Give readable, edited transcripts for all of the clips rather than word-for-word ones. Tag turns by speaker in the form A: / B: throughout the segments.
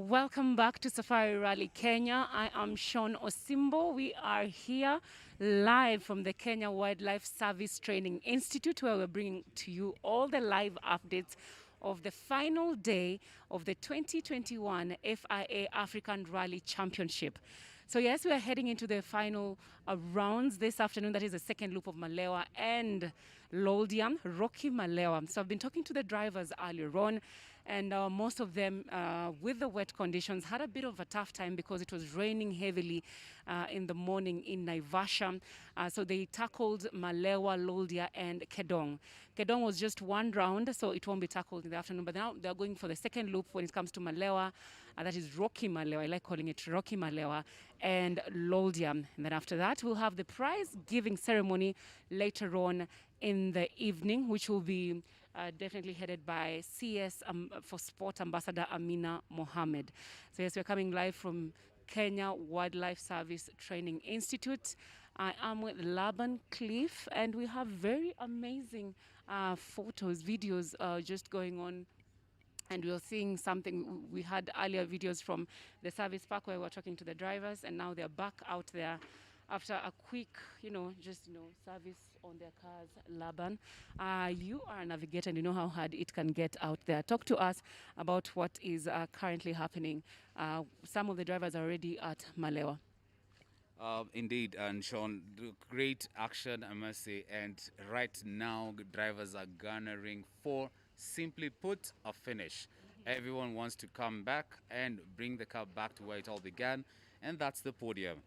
A: Welcome back to Safari Rally Kenya. I am Sean Osimbo. We are here live from the Kenya Wildlife Service Training Institute, where we're bringing to you all the live updates of the final day of the 2021 FIA African Rally Championship. So yes, we are heading into the final rounds this afternoon. That is the second loop of Malewa and Loldiam, Rocky Malewa. So I've been talking to the drivers earlier on, and most of them, with the wet conditions, had a bit of a tough time because it was raining heavily in the morning in Naivasha. So they tackled Malewa, Loldia, and Kedong. Kedong was just one round, so it won't be tackled in the afternoon. But now they're going for the second loop when it comes to Malewa. That is Rocky Malewa. I like calling it Rocky Malewa and Loldia. And then after that, we'll have the prize-giving ceremony later on in the evening, which will be definitely headed by CS for Sport Ambassador Amina Mohammed. So yes, we're coming live from Kenya Wildlife Service Training Institute. I am with Laban Cliff, and we have very amazing photos, videos just going on. And we're seeing something. We had earlier videos from the service park where we were talking to the drivers, and now they're back out there after a quick, service on their cars. Laban, you are a navigator and you know how hard it can get out there. Talk to us about what is currently happening. Some of the drivers are already at Malewa.
B: Indeed, and Sean, great action, I must say. And right now, drivers are garnering for, simply put, a finish. Everyone wants to come back and bring the car back to where it all began, and that's the podium.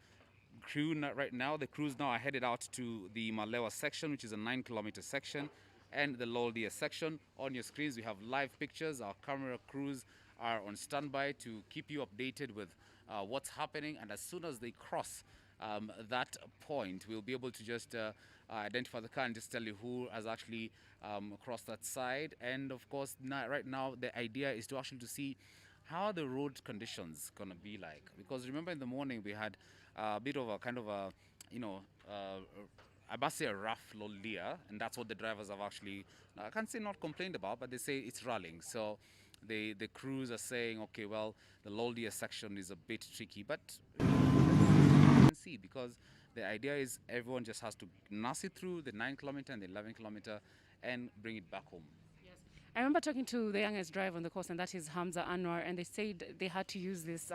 B: Right now, the crews now are headed out to the Malewa section, which is a 9-kilometer section, and the Loldia section. On your screens, we have live pictures. Our camera crews are on standby to keep you updated with what's happening, and as soon as they cross that point, we'll be able to just identify the car and just tell you who has actually crossed that side. And of course, right now the idea is to actually to see how the road conditions gonna be like, because remember in the morning we had a bit of a kind of a, you know, I must say a rough Lolia, and that's what the drivers have actually, I can't say not complained about, but they say it's rallying. So the crews are saying, okay, well, the Lolia section is a bit tricky, but you can see, because the idea is everyone just has to nurse it through the 9 kilometer and the 11 kilometer and bring it back home.
A: Yes. I remember talking to the youngest driver on the course, and that is Hamza Anwar, and they said they had to use this,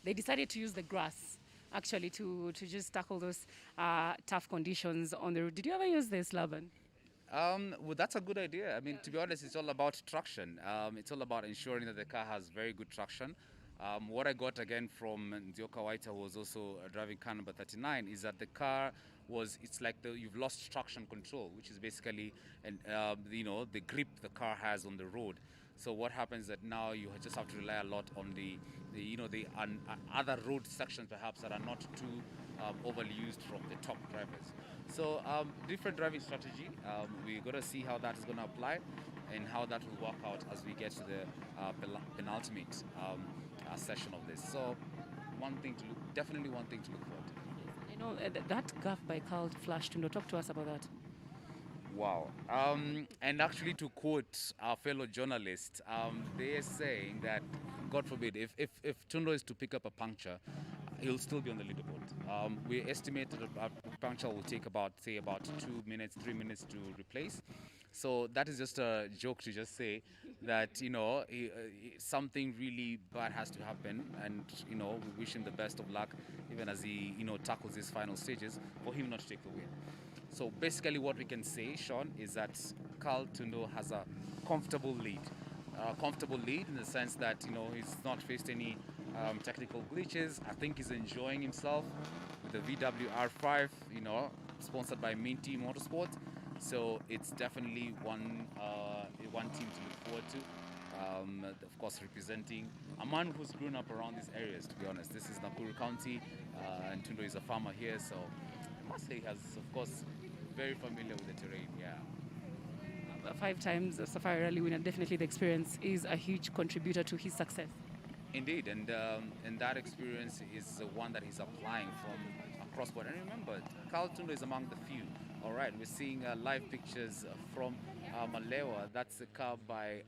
A: they decided to use the grass actually to just tackle those tough conditions on the road. Did you ever use this, Laban?
B: Well, that's a good idea. I mean, to be honest, it's all about traction. It's all about ensuring that the car has very good traction. What I got again from Ndioka Waita, who was also driving car number 39, is that the car it's like you've lost traction control, which is basically, you know, the grip the car has on the road. So what happens that now you just have to rely a lot on the you know, the other road sections perhaps that are not too overly used from the top drivers. So different driving strategy. We're going to see how that is going to apply and how that will work out as we get to the penultimate session of this. So definitely one thing to look forward to.
A: I know that gaff by Carl flashed. Talk to us about that.
B: Wow. And actually, to quote our fellow journalist, they are saying that, God forbid, if Tundo is to pick up a puncture, he'll still be on the leaderboard. We estimate that a puncture will take about 2 minutes, 3 minutes to replace. So that is just a joke to just say that, you know, something really bad has to happen, and, you know, we wish him the best of luck, even as he, you know, tackles his final stages, for him not to take the win. So basically what we can say, Sean, is that Carl Tundo has a comfortable lead. Comfortable lead in the sense that, you know, he's not faced any technical glitches. I think he's enjoying himself with the VW R5, you know, sponsored by Minty Motorsport. So it's definitely one team to look forward to. Of course, representing a man who's grown up around these areas, to be honest. This is Nakuru County, and Tundo is a farmer here, so I must say he has, of course, very familiar with the terrain, yeah.
A: 5 times a Safari Rally winner, definitely the experience is a huge contributor to his success.
B: Indeed, and that experience is the one that he's applying from across board. And remember, Carl Tundo is among the few. All right, we're seeing live pictures from Malewa. That's a car by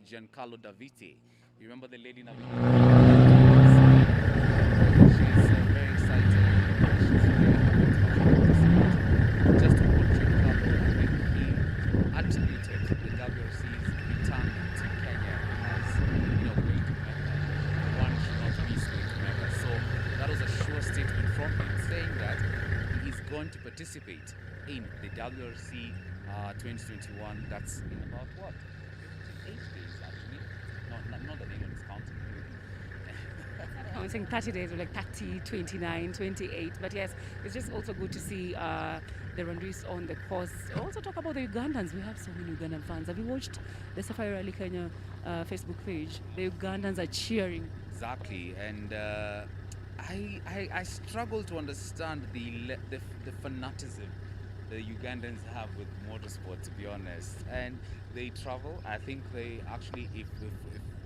B: Giancarlo Davite. You remember the lady now? She's very excited. She's very just to put Giancarlo, he attributed the WRC's return to Kenya as, you know, going to Mecca. One should not miss going to Mecca. So that was a sure statement from him, saying that he is going to participate in the WRC 2021. That's in about what? 8 days actually. Not that anyone is counting.
A: I'm saying 30 days, or like 30, 29, 28. But yes, it's just also good to see the Rwandese on the course. Also talk about the Ugandans. We have so many Ugandan fans. Have you watched the Safari Rally Kenya Facebook page? The Ugandans are cheering.
B: Exactly, and I struggle to understand the fanaticism the Ugandans have with motorsport, to be honest. And they travel. I think they actually, if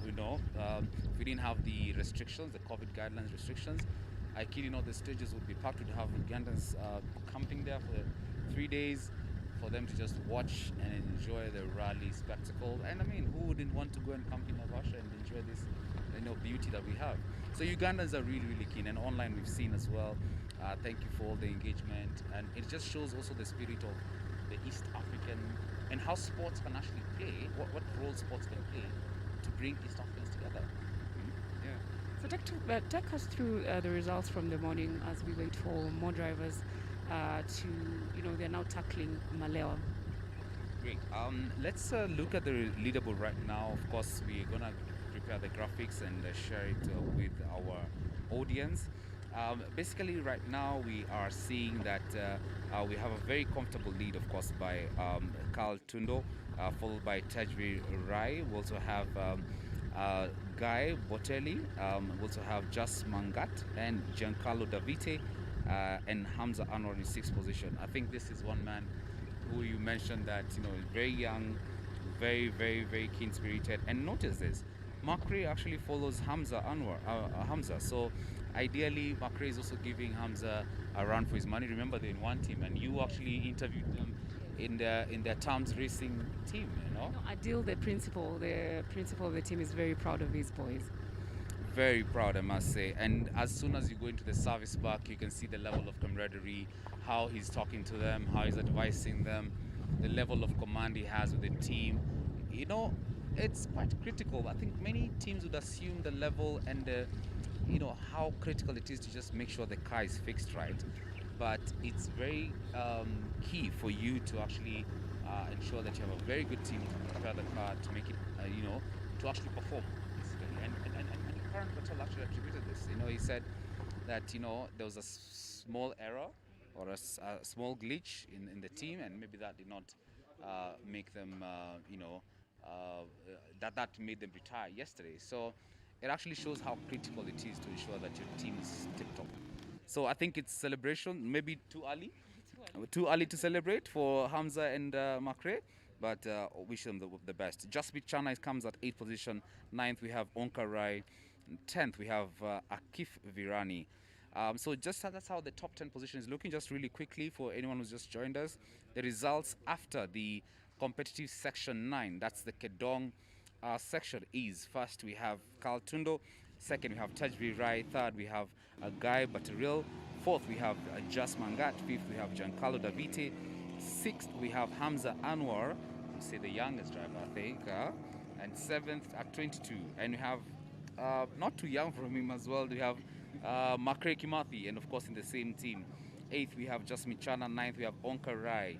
B: we know, if we didn't have the restrictions, the COVID guidelines restrictions, I kid you not, the stages would be packed. We'd have Ugandans camping there for 3 days for them to just watch and enjoy the rally spectacle. And I mean, who wouldn't want to go and camp in Naivasha and enjoy this, you know, beauty that we have? So Ugandans are really, really keen, and online we've seen as well. Thank you for all the engagement, and it just shows also the spirit of the East African and how sports can actually play, what role sports can play to bring East Africans together. Yeah.
A: So take us through the results from the morning as we wait for more drivers to, you know, they're now tackling Malewa.
B: Great. Let's look at the leaderboard right now. Of course, we're gonna prepare the graphics and share it with our audience. Basically, right now we are seeing that we have a very comfortable lead, of course, by Carl Tundo, followed by Tajri Rai. We also have Guy Botelli. We also have Jas Mangat and Giancarlo Davite. and Hamza Anwar in sixth position. I think this is one man who you mentioned that very young, very keen spirited. And notice this, Makri actually follows Hamza. So ideally, Makri is also giving Hamza a run for his money. Remember, they're in one team, and you actually interviewed them in their Tams Racing team.
A: No, Adil, the principal of the team, is very proud of his boys.
B: Very proud, I must say. And as soon as you go into the service park, you can see the level of camaraderie, how he's talking to them, how he's advising them, the level of command he has with the team. You know, it's quite critical. I think many teams would assume the level and how critical it is to just make sure the car is fixed right. But it's very key for you to actually ensure that you have a very good team to prepare the car to make it, to actually perform. Basically. And Karan Patel actually attributed this. He said that there was a small error or a small glitch in the team, and maybe that did not make them, that made them retire yesterday. So it actually shows how critical it is to ensure that your team is tip top. So I think it's celebration, maybe too early. Too early to celebrate for Hamza and Makre, but wish them the best. Jaspreet Chana comes at 8th position. 9th we have Onkar Rai. 10th we have Akif Virani. So that's how the top 10 position is looking. Just really quickly for anyone who's just joined us, the results after the competitive section 9, that's the Kedong section, is first we have Carl Tundo, second we have Tajvi Rai, third we have Guy Bataril, fourth we have Jas Mangat, fifth we have Giancarlo Davite, sixth we have Hamza Anwar, who say the youngest driver I think, and seventh at 22, and we have not too young from him as well, we have Makre Kimathi, and of course in the same team. 8th we have Jasmine Chana, 9th we have Onkar Rai,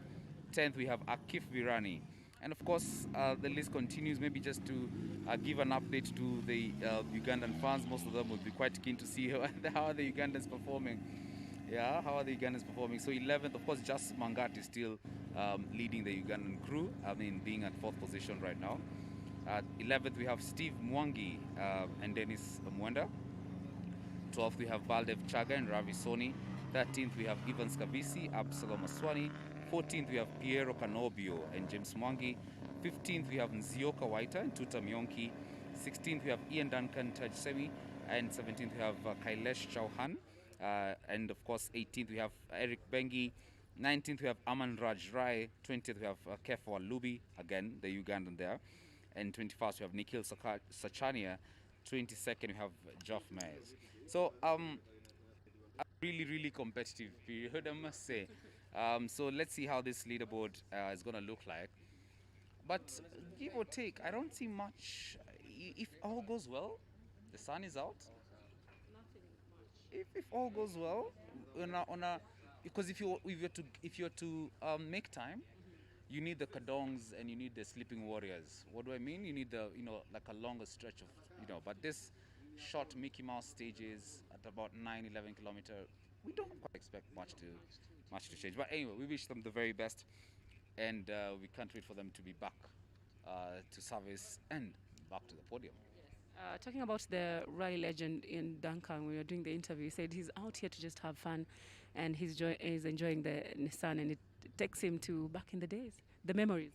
B: 10th we have Akif Virani. And of course, the list continues. Maybe just to give an update to the Ugandan fans, most of them would be quite keen to see how are the Ugandans performing. Yeah, how are the Ugandans performing? So 11th, of course, Jas Mangat is still leading the Ugandan crew. I mean, being at 4th position right now. At 11th, we have Steve Mwangi and Dennis Mwenda. 12th, we have Baldev Chaga and Ravi Soni. 13th, we have Ivan Skavisi, Absalom Aswani. 14th, we have Piero Canobio and James Mwangi. 15th, we have Nzioka Waita and Tuta Mionki. 16th, we have Ian Duncan, Taj Semi. And 17th, we have Kailesh Chauhan. And of course, 18th, we have Eric Bengi. 19th, we have Aman Raj Rai. 20th, we have Kefwa Lubi, again, the Ugandan there. And 21st, we have Nikhil Sachania. 22nd, we have Geoff Myers. So, a really competitive period, I must say. So let's see how this leaderboard is going to look like. But give or take, I don't see much. If all goes well, the sun is out. If all goes well, because if you're to make time, you need the Kadongs and you need the Sleeping Warriors. What do I mean? You need the like a longer stretch of But this short Mickey Mouse stages at about 9-11 kilometer, we don't quite expect much to change. But anyway, we wish them the very best, and we can't wait for them to be back to service and back to the podium.
A: Talking about the rally legend in Duncan, when we were doing the interview, he said he's out here to just have fun, and he's enjoying the Nissan, and it takes him to back in the days, the memories.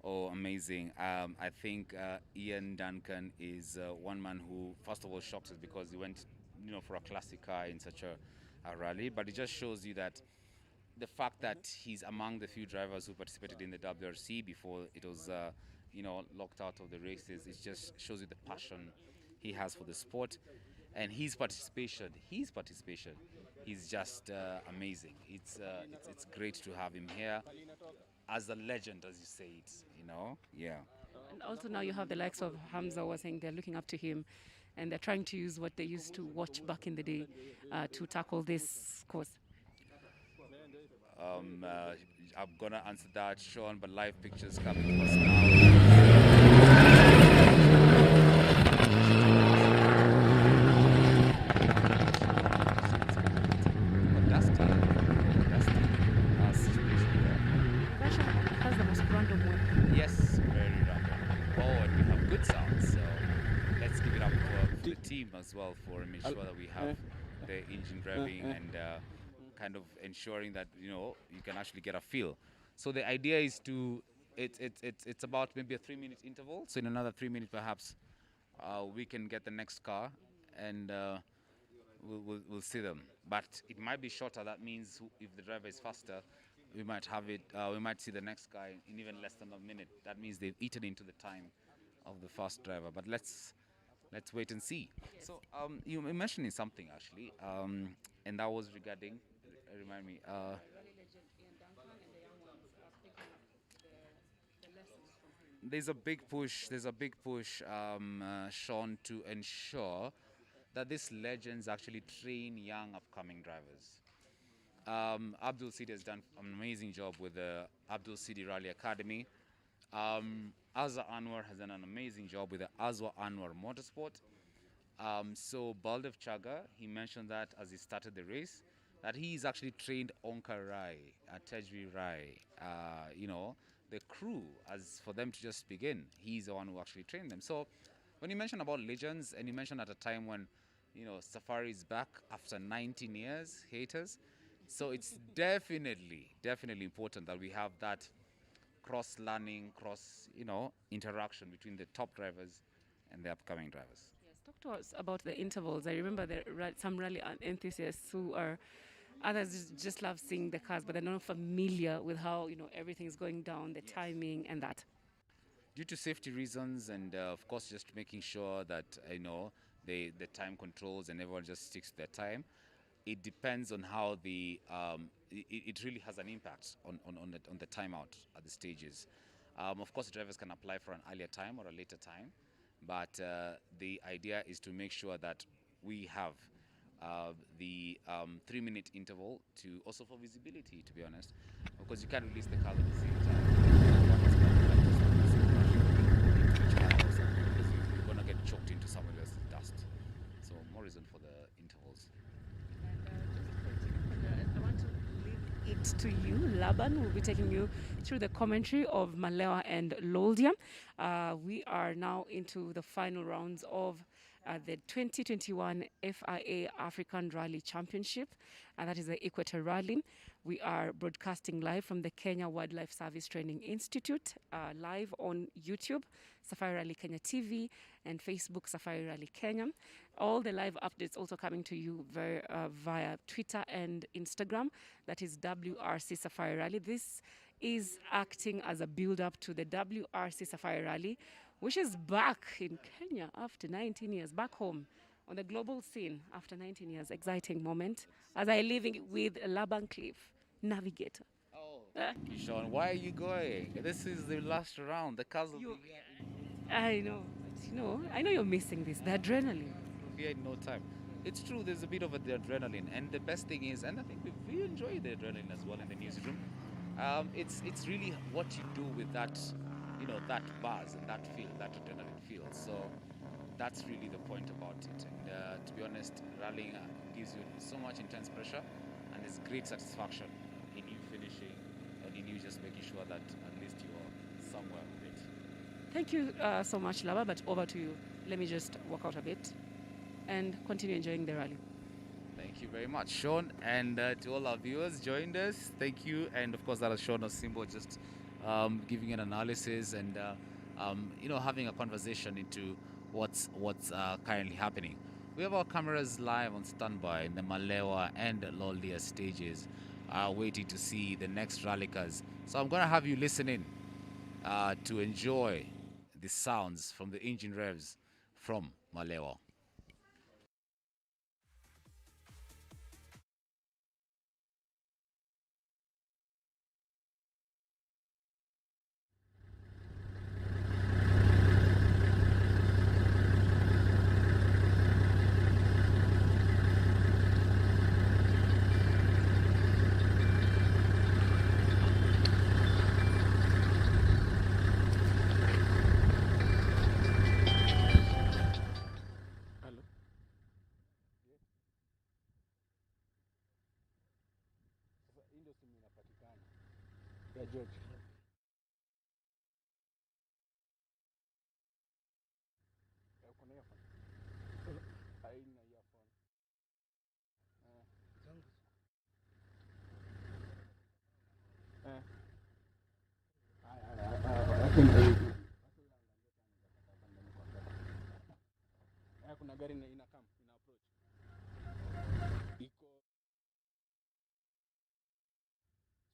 B: Oh, amazing. I think Ian Duncan is one man who, first of all, shocks us because he went, for a classic car in such a rally. But it just shows you that the fact that he's among the few drivers who participated in the WRC before it was, locked out of the races, it just shows you the passion he has for the sport. And his participation is just amazing. It's great to have him here as a legend, as you say it, yeah.
A: And also now you have the likes of Hamza was saying they're looking up to him, and they're trying to use what they used to watch back in the day to tackle this course.
B: I'm gonna answer that, Sean, but live pictures coming to us now.
A: That's the most random one.
B: Yes, very random. Oh, and we have good sound, so let's give it up for the team as well for making sure that we have the engine revving and kind of ensuring that you can actually get a feel. So the idea is to it's about maybe a 3 minute interval. So in another 3 minutes, perhaps we can get the next car, and we'll see them. But it might be shorter. That means if the driver is faster, we might have it. We might see the next guy in even less than a minute. That means they've eaten into the time of the fast driver. But let's wait and see. So you were mentioning something actually, and that was regarding. Remind me. There's a big push. There's a big push, Sean, to ensure that these legends actually train young upcoming drivers. Abdul Sidi has done an amazing job with the Abdul Sidi Rally Academy. Azza Anwar has done an amazing job with the Azwa Anwar Motorsport. So Baldev Chaga, he mentioned that as he started the race, that he's actually trained Onka Rai, Tejri Rai, the crew, as for them to just begin. He's the one who actually trained them. So when you mention about legends, and you mentioned at a time when, Safari is back after 19 years, haters. So it's definitely important that we have that cross-learning, interaction between the top drivers and the upcoming drivers.
A: Yes, talk to us about the intervals. I remember some rally enthusiasts who are others just love seeing the cars, but they're not familiar with how everything's going down, the timing, and that.
B: Due to safety reasons, and of course just making sure that the time controls and everyone just sticks to their time. It depends on how it really has an impact on the timeout at the stages. Of course, drivers can apply for an earlier time or a later time, but the idea is to make sure that we have the 3 minute interval to also for visibility, to be honest, because you can't release the car at the same time. You're gonna get choked into someone else's dust. So more reason for the intervals.
A: I want to leave it to you. Laban will be taking you through the commentary of Malewa and Loldia. We are now into the final rounds of the 2021 FIA African Rally Championship, and that is the Equator Rally. We are broadcasting live from the Kenya Wildlife Service Training Institute, live on YouTube, Safari Rally Kenya TV, and Facebook Safari Rally Kenya. All the live updates also coming to you via Twitter and Instagram. That is WRC Safari Rally. This is acting as a build-up to the WRC Safari Rally, which is back in Kenya after 19 years, back home on the global scene after 19 years. Exciting moment as I live with Laban Cliff, navigator.
B: Oh, thank you, Sean. Why are you going? This is the last round. The cars will be here.
A: I know, but I know you're missing this, the adrenaline.
B: We'll be here in no time. It's true, there's a bit of the adrenaline, and the best thing is, and I think we enjoy the adrenaline as well in the newsroom. It's really what you do with that, that buzz and that feel, that adrenaline feel. So that's really the point about it. And to be honest, rallying gives you so much intense pressure, and it's great satisfaction in you finishing and in you just making sure that at least you're somewhere with it.
A: Thank you so much, Lava, but over to you. Let me just walk out a bit and continue enjoying the rally.
B: Thank you very much, Sean, and to all our viewers joined us, thank you. And of course, that was Sean Osimbo just giving an analysis and having a conversation into what's currently happening. We have our cameras live on standby in the Malewa and Loldia stages, waiting to see the next rally cars. So I'm going to have you listen in to enjoy the sounds from the engine revs from Malewa.
C: Ya George. Kuna earphone. Haina earphone. kuna gari ina come ina approach iko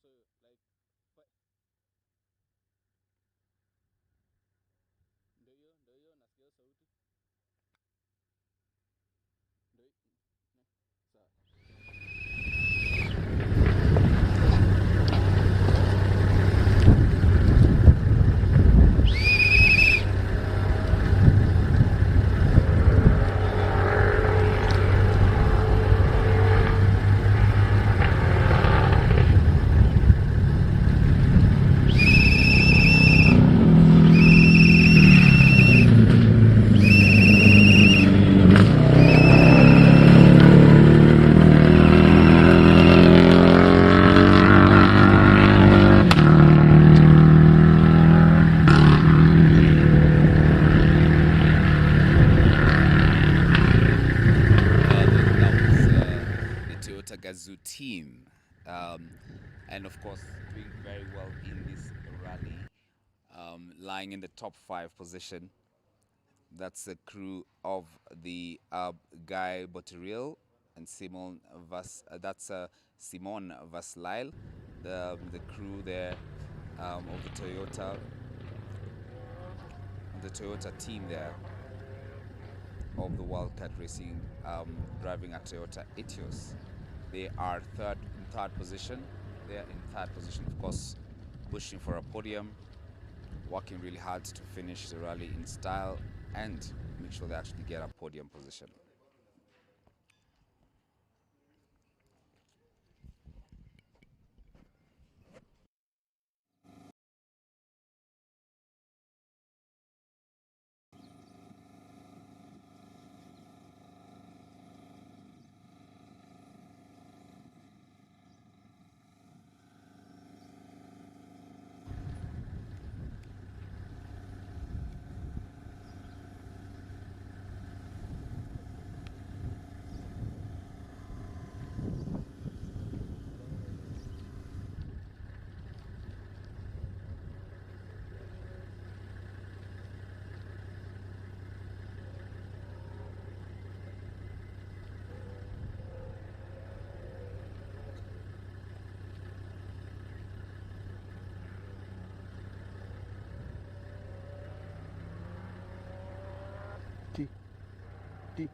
C: so like ndio hiyo nasikia sauti ndio sawa.
B: Gazoo team, and of course doing very well in this rally, lying in the top 5 position. That's the crew of the Guy Boteril and Simon Simon Vaslile, the crew there of the Toyota team there of the Wildcat Racing, driving a Toyota Etios. They are in third position. They are in third position, of course, pushing for a podium, working really hard to finish the rally in style and make sure they actually get a podium position.
C: T.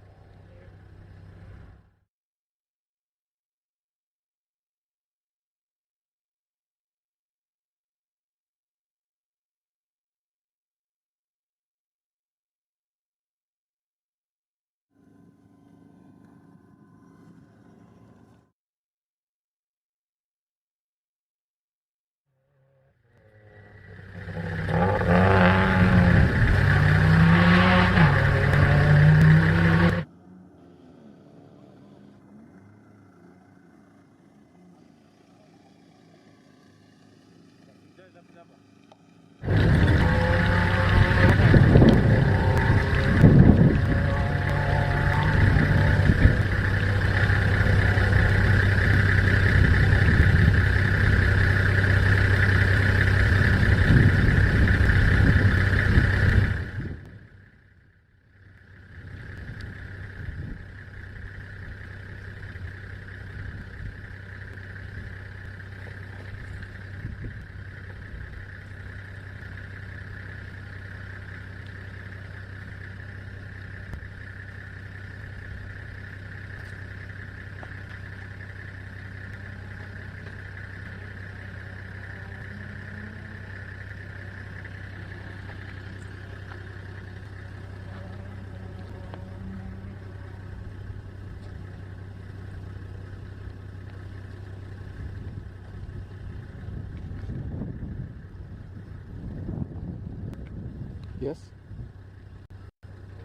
C: Yes.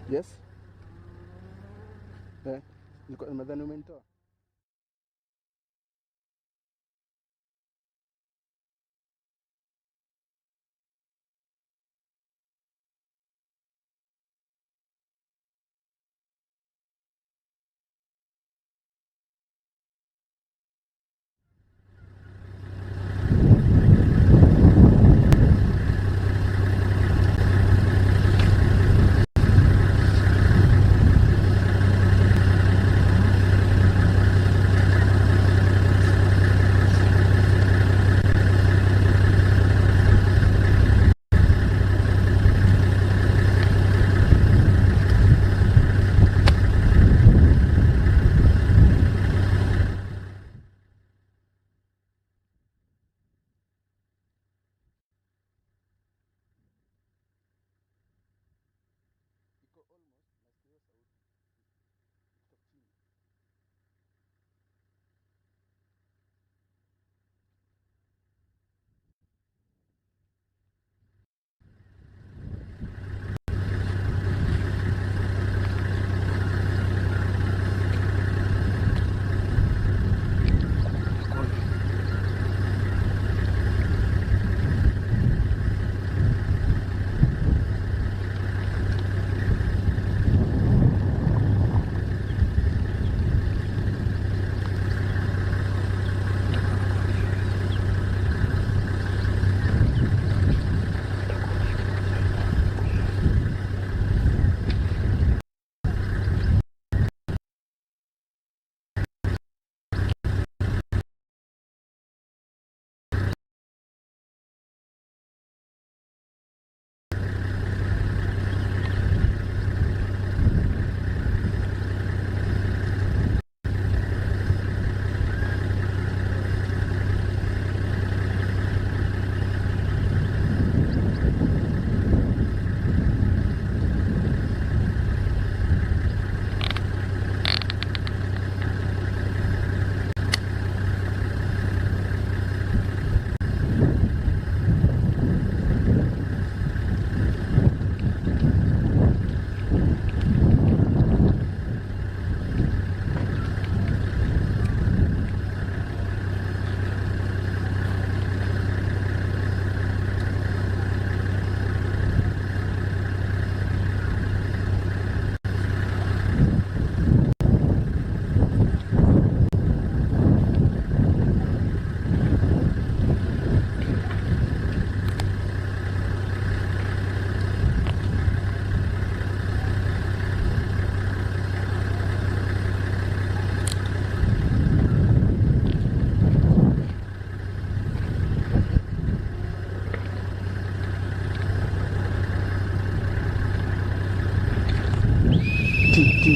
C: Yes. Nadhani umenitoa.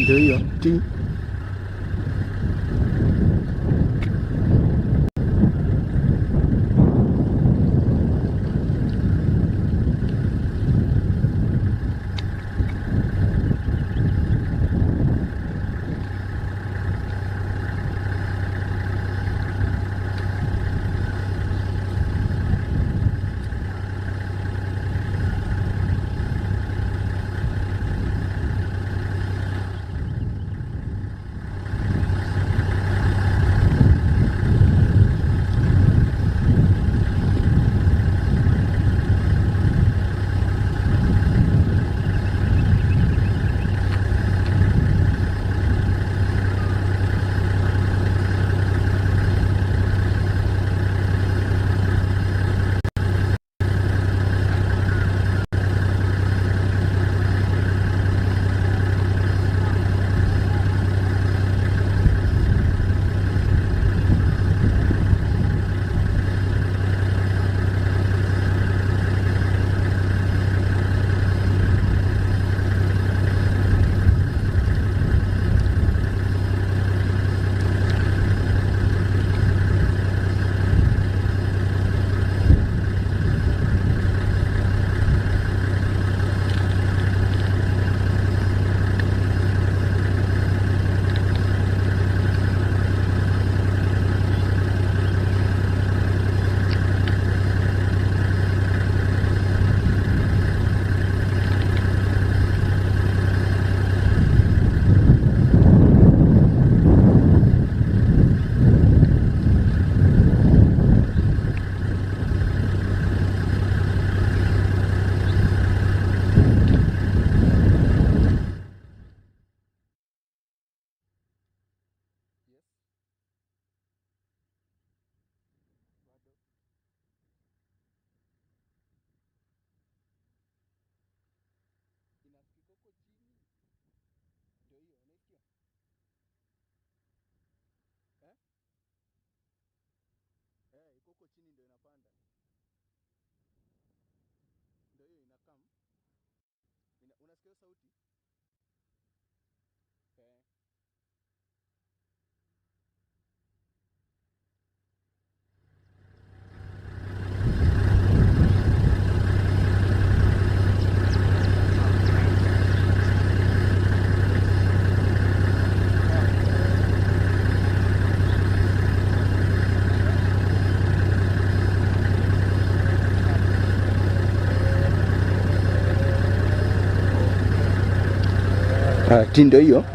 D: ndio hiyo T.
C: Huko chini ndio inapanda, ndio hiyo inakam. Unasikia sauti
D: T ndio hiyo.